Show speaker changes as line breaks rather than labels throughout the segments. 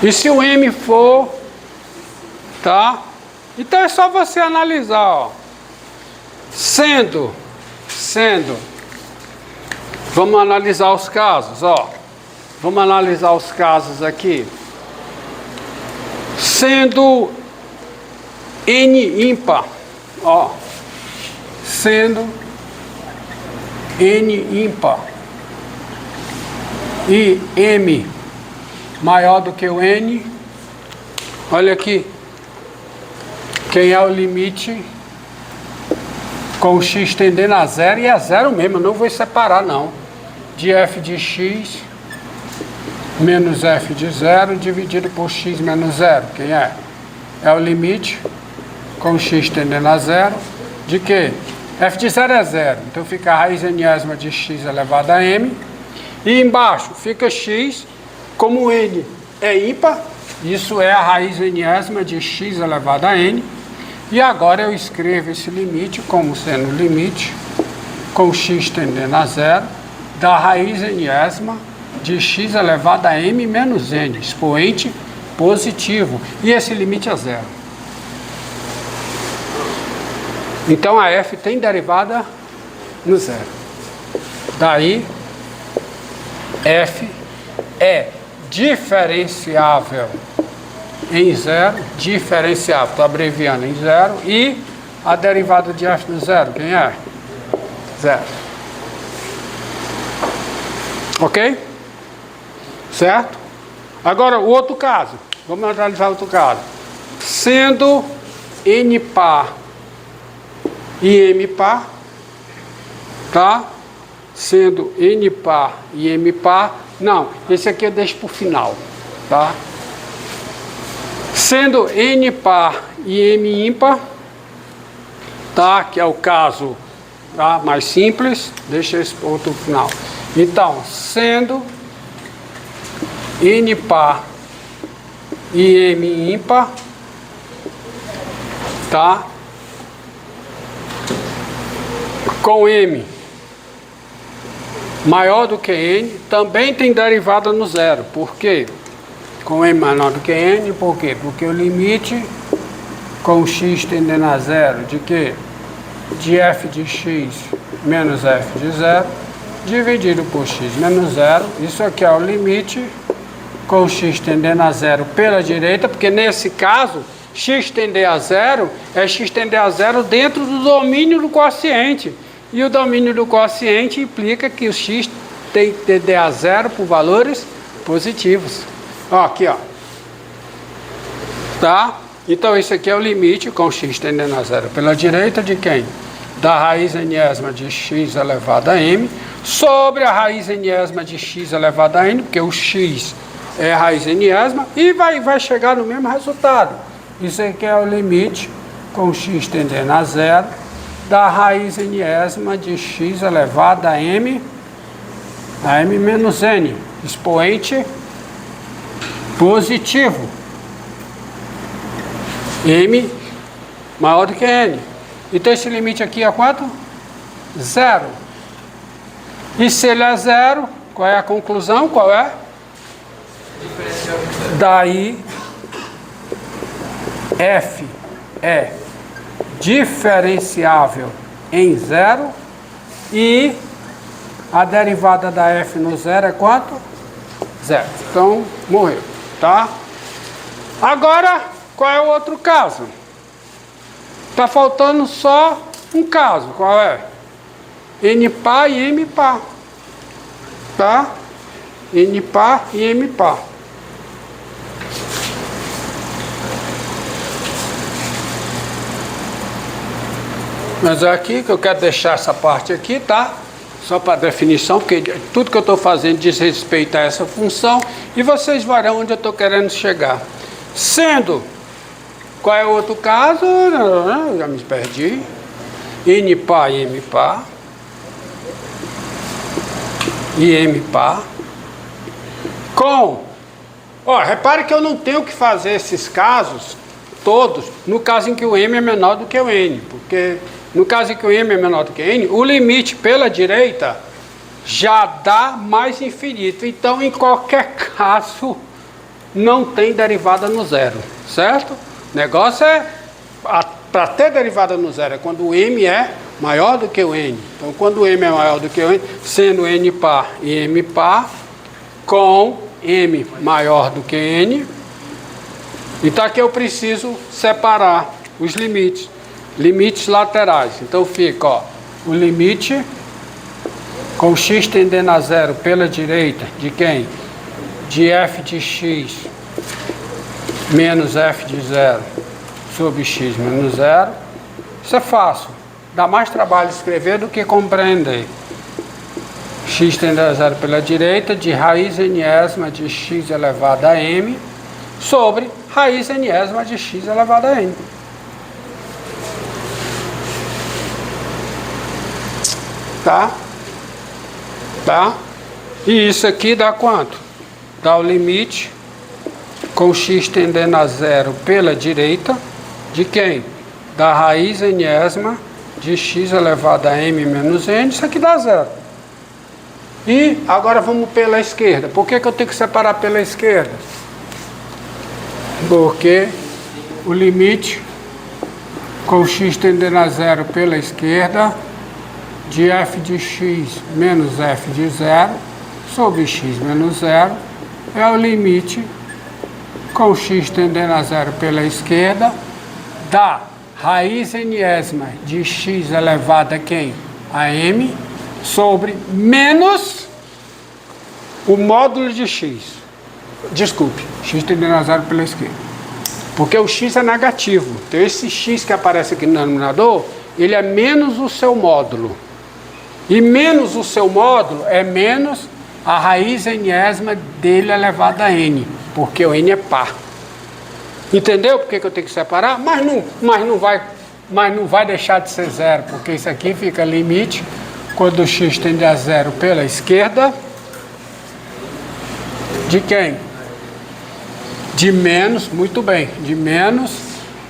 E se o M for, tá? Então é só você analisar, ó. Sendo, vamos analisar os casos, ó. Vamos analisar os casos aqui. Sendo N ímpar, ó. Sendo N ímpar e M maior do que o N, olha aqui. Quem é o limite com o x tendendo a zero, e é zero mesmo, eu não vou separar não, de f de x menos f de zero dividido por x menos zero. Quem é? É o limite com x tendendo a zero de que? F de zero é zero, então fica a raiz enésima de x elevado a m, e embaixo fica x, como n é ímpar, isso é a raiz enésima de x elevado a n. E agora eu escrevo esse limite como sendo o limite com x tendendo a zero da raiz enésima de x elevado a m menos n, expoente positivo. E esse limite é zero. Então a f tem derivada no zero. Daí f é diferenciável em zero, diferenciável, estou abreviando, em zero, e a derivada de f no zero, quem é? Zero. Ok? Certo? Agora, o outro caso, vamos analisar outro caso. Sendo n par e m par, tá? Sendo n par e m par, não, esse aqui eu deixo para o final, tá? Sendo n par e m ímpar, tá? Que é o caso, tá? Mais simples, deixa esse ponto final. Então, sendo n par e m ímpar, tá? Com m maior do que n, também tem derivada no zero. Por quê? Com m menor do que n, por quê? Porque o limite com x tendendo a zero de quê? De f de x menos f de zero dividido por x menos zero. Isso aqui é o limite com x tendendo a zero pela direita, porque nesse caso, x tender a zero é x tender a zero dentro do domínio do quociente. E o domínio do quociente implica que o x tem que tender a zero por valores positivos. Ó, aqui, ó. Tá? Então, esse aqui é o limite com x tendendo a zero pela direita de quem? Da raiz enésima de x elevado a m sobre a raiz enésima de x elevado a n, porque o x é a raiz enésima, e vai chegar no mesmo resultado. Isso aqui é o limite com x tendendo a zero da raiz enésima de x elevado a m menos n, expoente positivo. M maior do que n. Então esse limite aqui é quanto? Zero. E se ele é zero, qual é a conclusão? Qual é? Daí f é diferenciável em zero e a derivada da f no zero é quanto? Zero. Então, morreu, tá? Agora, qual é o outro caso? Tá faltando só um caso. Qual é? N par e M par. Tá? N par e M par. Mas é aqui que eu quero deixar essa parte aqui, tá? Só para definição, porque tudo que eu estou fazendo diz respeito a essa função e vocês verão onde eu estou querendo chegar. Sendo, qual é o outro caso? Já me perdi. N par e M par. E M par. Com, ó, repare que eu não tenho que fazer esses casos todos no caso em que o M é menor do que o N, porque no caso em que o M é menor do que N, o limite pela direita já dá mais infinito. Então, em qualquer caso, não tem derivada no zero, certo? O negócio é, para ter derivada no zero, é quando o m é maior do que o n. Então, quando o m é maior do que o n, sendo n par e m par, com m maior do que n, então aqui eu preciso separar os limites, limites laterais. Então fica, ó, o limite com x tendendo a zero pela direita, de quem? De f de x menos f de zero sobre x menos zero. Isso é fácil, dá mais trabalho escrever do que compreender. X tendendo a zero pela direita, de raiz enésima de x elevado a m, sobre raiz enésima de x elevado a n. Tá? Tá? E isso aqui dá quanto? Dá o limite com x tendendo a zero pela direita, de quem? Da raiz enésima de x elevado a m menos n, isso aqui dá zero. E agora vamos pela esquerda. Por que eu tenho que separar pela esquerda? Porque o limite com x tendendo a zero pela esquerda de f de x menos f de zero sobre x menos zero é o limite com x tendendo a zero pela esquerda da raiz enésima de x elevado a quem? A m sobre menos o módulo de x. Desculpe, x tendendo a zero pela esquerda. Porque o x é negativo. Então esse x que aparece aqui no denominador, ele é menos o seu módulo. E menos o seu módulo é menos a raiz enésima dele elevado a n. Porque o n é par. Entendeu por que eu tenho que separar? Mas não vai deixar de ser zero. Porque isso aqui fica limite quando o x tende a zero pela esquerda, de quem? De menos, muito bem, de menos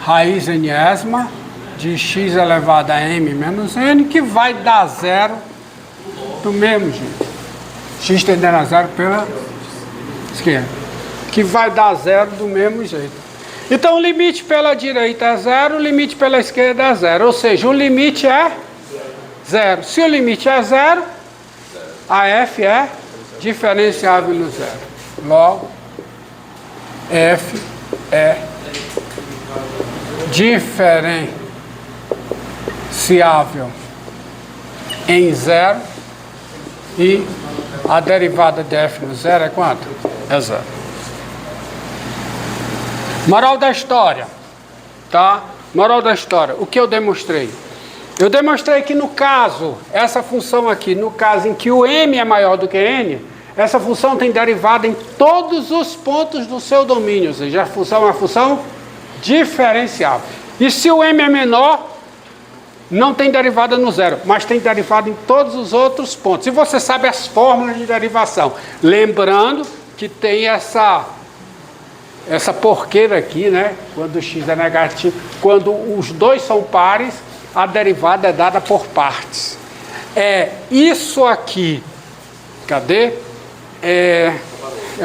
raiz enésima de x elevado a m menos n, que vai dar zero do mesmo jeito. X tendendo a zero pela esquerda, que vai dar zero do mesmo jeito. Então o limite pela direita é zero, o limite pela esquerda é zero. Ou seja, o limite é zero. Se o limite é zero, a f é diferenciável no zero. Logo, f é diferenciável em zero e a derivada de f no zero é quanto? É zero. Moral da história, tá? Moral da história, o que eu demonstrei? Eu demonstrei que no caso, essa função aqui, no caso em que o m é maior do que n, essa função tem derivada em todos os pontos do seu domínio, ou seja, a função é uma função diferenciável. E se o m é menor, não tem derivada no zero, mas tem derivada em todos os outros pontos. E você sabe as fórmulas de derivação. Lembrando que tem essa porqueira aqui, né? Quando o x é negativo, quando os dois são pares, a derivada é dada por partes. É isso aqui. Cadê? Eu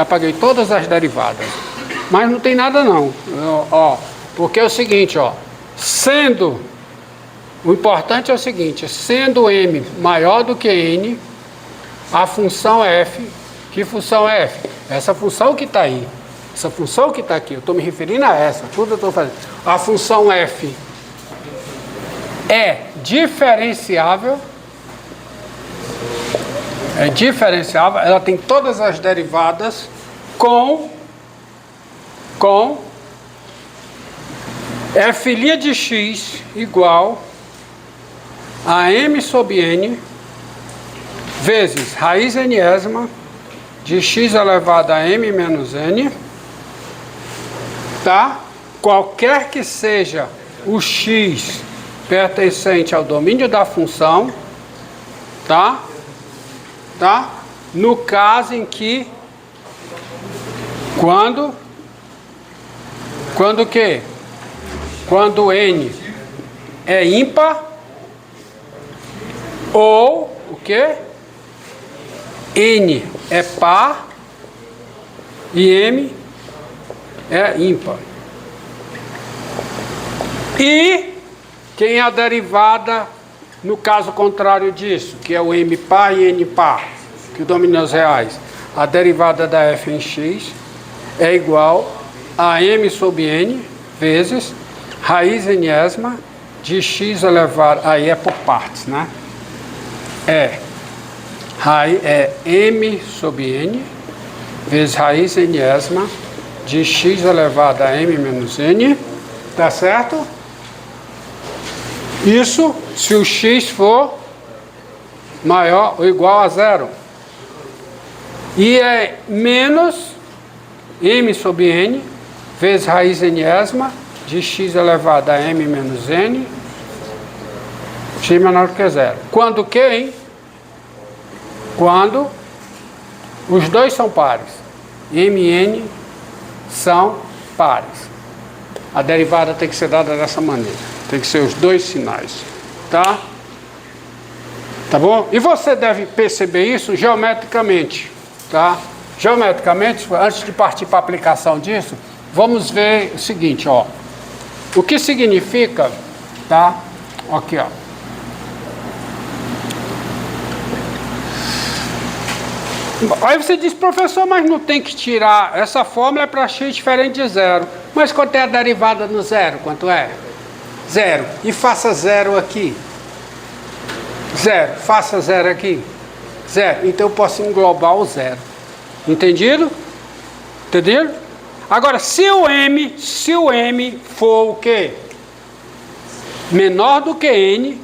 apaguei todas as derivadas. Mas não tem nada não. Porque é o seguinte, o importante é o seguinte, sendo m maior do que n, a função f, que função é f? Essa função que está aí. Essa função que está aqui, eu estou me referindo a essa, tudo eu estou fazendo. A função f é diferenciável, ela tem todas as derivadas com f' de x igual a m sobre n vezes raiz enésima de x elevado a m menos n, tá? Qualquer que seja o x pertencente ao domínio da função, tá? No caso em que quando o quê? Quando n é ímpar ou o quê? N é par e m é ímpar. E quem é a derivada no caso contrário disso, que é o m par e n par, que domina os reais? A derivada da f em x é igual a m sobre n vezes raiz enésima de x elevado, aí é por partes, né? É m sobre n vezes raiz enésima de x elevado a m menos n, tá certo? Isso se o x for maior ou igual a zero. E é menos m sobre n vezes raiz enésima de x elevado a m menos n, x menor do que zero. Quando que, hein? Quando os dois são pares. M e n são pares. A derivada tem que ser dada dessa maneira. Tem que ser os dois sinais. Tá? Tá bom? E você deve perceber isso geometricamente. Tá? Geometricamente, antes de partir para a aplicação disso, vamos ver o seguinte, ó. O que significa, tá? Aqui, ó. Aí você diz, professor, mas não tem que tirar, essa fórmula é para x diferente de zero. Mas quanto é a derivada no zero? Quanto é? Zero. E faça zero aqui. Zero. Faça zero aqui. Zero. Então eu posso englobar o zero. Entendido? Entendido? Agora, se o m for o quê? Menor do que n,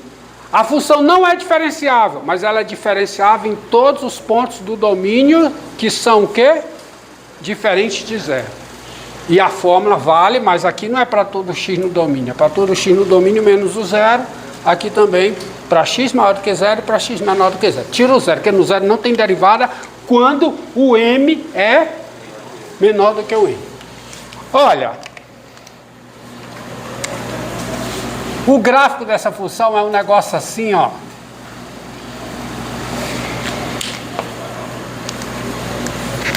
a função não é diferenciável, mas ela é diferenciável em todos os pontos do domínio que são o quê? Diferentes de zero. E a fórmula vale, mas aqui não é para todo x no domínio, é para todo x no domínio menos o zero. Aqui também para x maior do que zero e para x menor do que zero. Tira o zero, porque no zero não tem derivada quando o m é menor do que o n. Olha, o gráfico dessa função é um negócio assim, ó.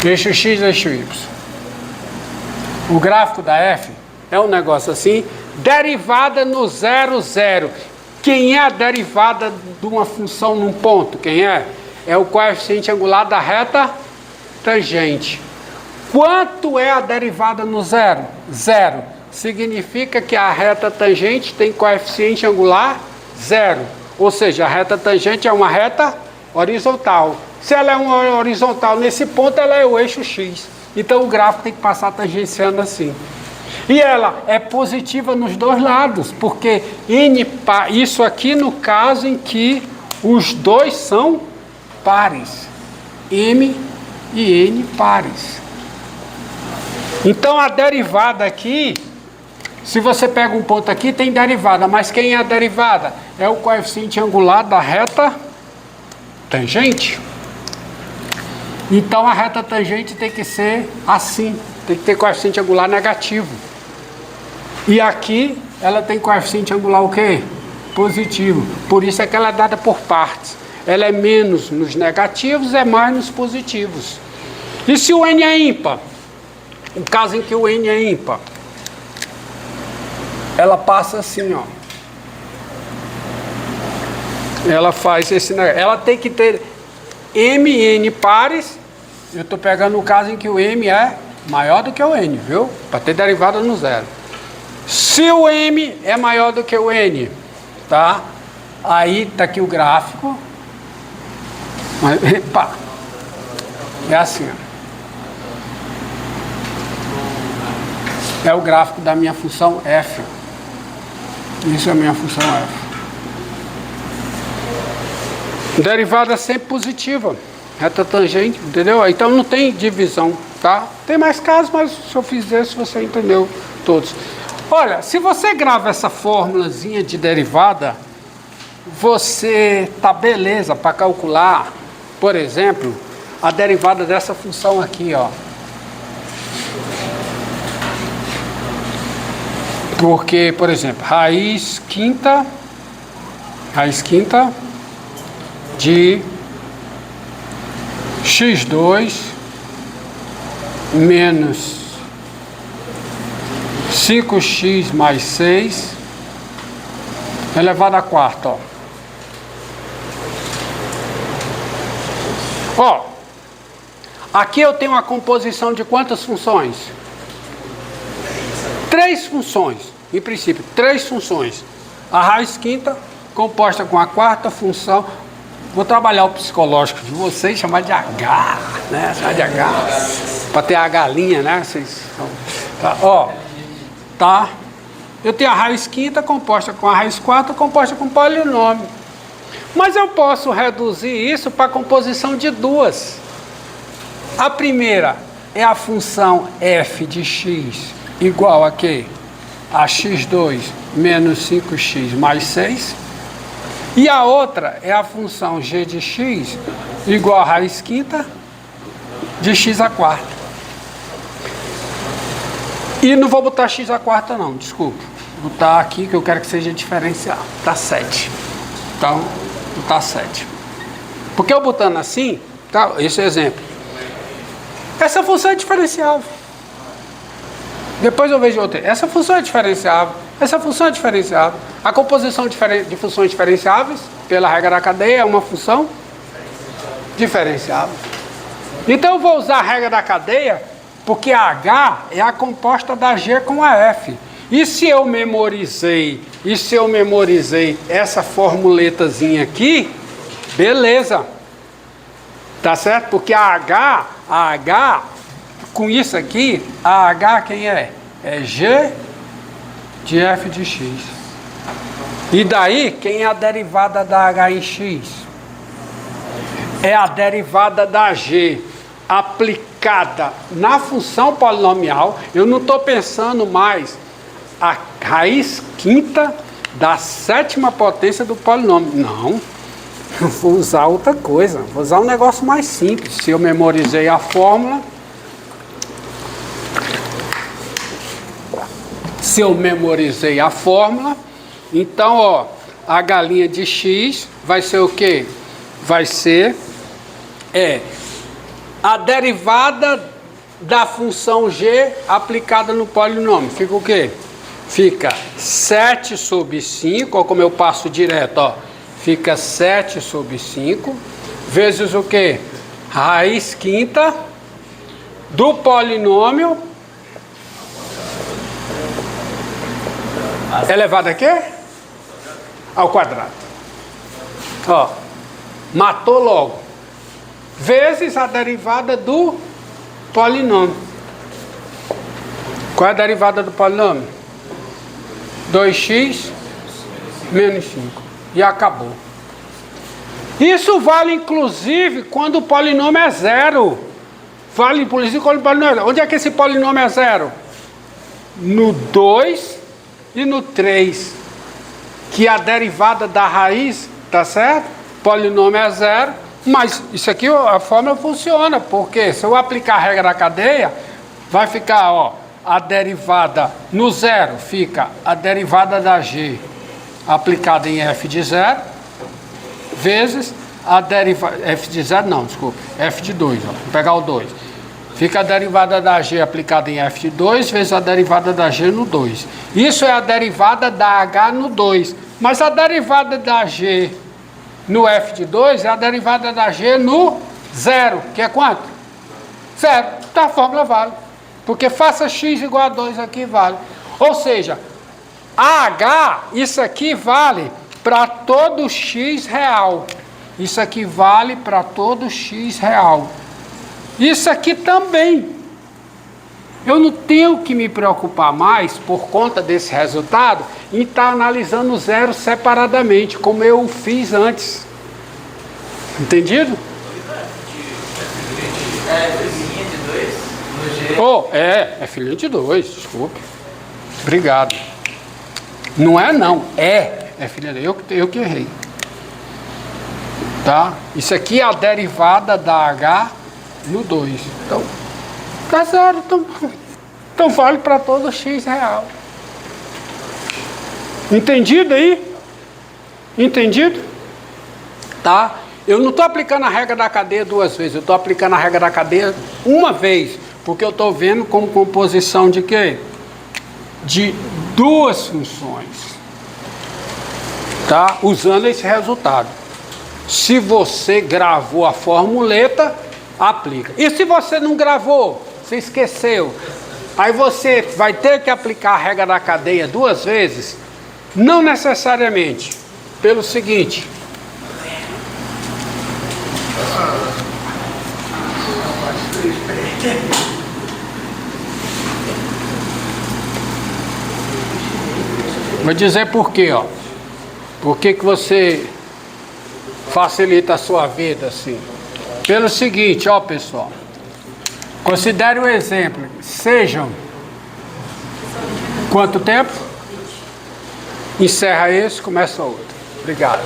Eixo x, eixo y. O gráfico da f é um negócio assim. Derivada no 0, 0. Quem é a derivada de uma função num ponto? Quem é? É o coeficiente angular da reta tangente. Quanto é a derivada no zero? Zero. Significa que a reta tangente tem coeficiente angular zero. Ou seja, a reta tangente é uma reta horizontal. Se ela é uma horizontal nesse ponto, ela é o eixo x. Então o gráfico tem que passar tangenciando assim. E ela é positiva nos dois lados, porque n par, isso aqui no caso em que os dois são pares. M e n pares. Então a derivada aqui, se você pega um ponto aqui, tem derivada, mas quem é a derivada? É o coeficiente angular da reta tangente. Então a reta tangente tem que ser assim, tem que ter coeficiente angular negativo. E aqui ela tem coeficiente angular o quê? Positivo. Por isso é que ela é dada por partes. Ela é menos nos negativos, é mais nos positivos. E se o n é ímpar? O caso em que o n é ímpar, ela passa assim, ó. Ela faz esse negócio. Ela tem que ter m e n pares. Eu estou pegando o caso em que o m é maior do que o n, viu? Para ter derivada no zero. Se o m é maior do que o n, tá? Aí tá aqui o gráfico. Mas, pá. É assim, ó. É o gráfico da minha função f. Isso é a minha função f. Derivada sempre positiva. Reta tangente, entendeu? Então não tem divisão, tá? Tem mais casos, mas se eu fizer isso, você entendeu todos. Olha, se você grava essa fórmulazinha de derivada, você tá beleza para calcular, por exemplo, a derivada dessa função aqui, ó. Porque, por exemplo, raiz quinta de x2 menos 5x mais 6 elevado a quarta, ó. Ó, aqui eu tenho uma composição de quantas funções? 3 funções, em princípio, 3 funções. A raiz quinta composta com a quarta função. Vou trabalhar o psicológico de vocês, chamar de H, né? Chamar de H, para ter a galinha, né? Vocês, tá, ó, tá? Eu tenho a raiz quinta composta com a raiz quarta composta com polinômio. Mas eu posso reduzir isso para a composição de duas. A primeira é a função f de x igual a quê? A x2 menos 5x mais 6. E a outra é a função g de x igual a raiz quinta de x à quarta. E não vou botar x à quarta não, desculpa. Vou botar aqui que eu quero que seja diferencial. Tá 7. Então, vou botar 7. Porque eu botando assim, tá, esse é o exemplo. Essa função é diferenciável. Depois eu vejo outra. Essa função é diferenciável. Essa função é diferenciável. A composição de funções diferenciáveis, pela regra da cadeia, é uma função diferenciável. Então eu vou usar a regra da cadeia, porque a H é a composta da G com a F. E se eu memorizei essa formuletazinha aqui, beleza. Tá certo? Porque a H, com isso aqui, a H quem é? É G de f de x. E daí, quem é a derivada da H em x? É a derivada da G aplicada na função polinomial. Eu não estou pensando mais a raiz quinta da sétima potência do polinômio. Não. Eu vou usar outra coisa. Vou usar um negócio mais simples. Se eu memorizei a fórmula... então, ó, a galinha de x vai ser o quê? Vai ser a derivada da função g aplicada no polinômio. Fica o quê? Fica 7 sobre 5, ó, como eu passo direto, ó. Fica 7 sobre 5, vezes o quê? Raiz quinta do polinômio elevado a quê? Ao quadrado. Ó, matou logo. Vezes a derivada do polinômio. Qual é a derivada do polinômio? 2x menos 5. E acabou. Isso vale inclusive quando o polinômio é zero. Vale inclusive quando o polinômio é zero. Onde é que esse polinômio é zero? No 2 e no 3. Que a derivada da raiz, tá certo? Polinômio é zero. Mas isso aqui, a fórmula funciona. Porque se eu aplicar a regra da cadeia, vai ficar, ó, a derivada no zero, fica a derivada da G aplicada em f de 0, vezes a derivada, f de 0 não, desculpa, f de 2, ó, vou pegar o 2. Fica a derivada da G aplicada em f de 2, vezes a derivada da G no 2. Isso é a derivada da H no 2. Mas a derivada da G no f de 2 é a derivada da G no 0, que é quanto? 0. Então a fórmula vale. Porque faça x igual a 2 aqui vale. Ou seja, H, isso aqui vale para todo x real. Isso aqui vale para todo x real. Isso aqui também. Eu não tenho que me preocupar mais, por conta desse resultado, em estar analisando o zero separadamente, como eu fiz antes. Entendido?
É filhinha de 2 no G.
Oh, é filhinha de 2, desculpe. Obrigado. Não é não, é filhinha de 2, eu que errei. Tá? Isso aqui é a derivada da H no 2. Então, tá zero. Então vale para todo x real. Entendido aí? Entendido? Tá? Eu não estou aplicando a regra da cadeia duas vezes. Eu estou aplicando a regra da cadeia uma vez. Porque eu estou vendo como composição de quê? de duas funções, tá? Usando esse resultado. Se você gravou a formuleta, aplica. E se você não gravou, você esqueceu, aí você vai ter que aplicar a regra da cadeia duas vezes? Não necessariamente. Pelo seguinte: vou dizer por quê, ó. Por que você facilita a sua vida assim? Pelo seguinte, ó, pessoal. Considere um exemplo. Sejam quanto tempo? Encerra esse, começa outro. Obrigado.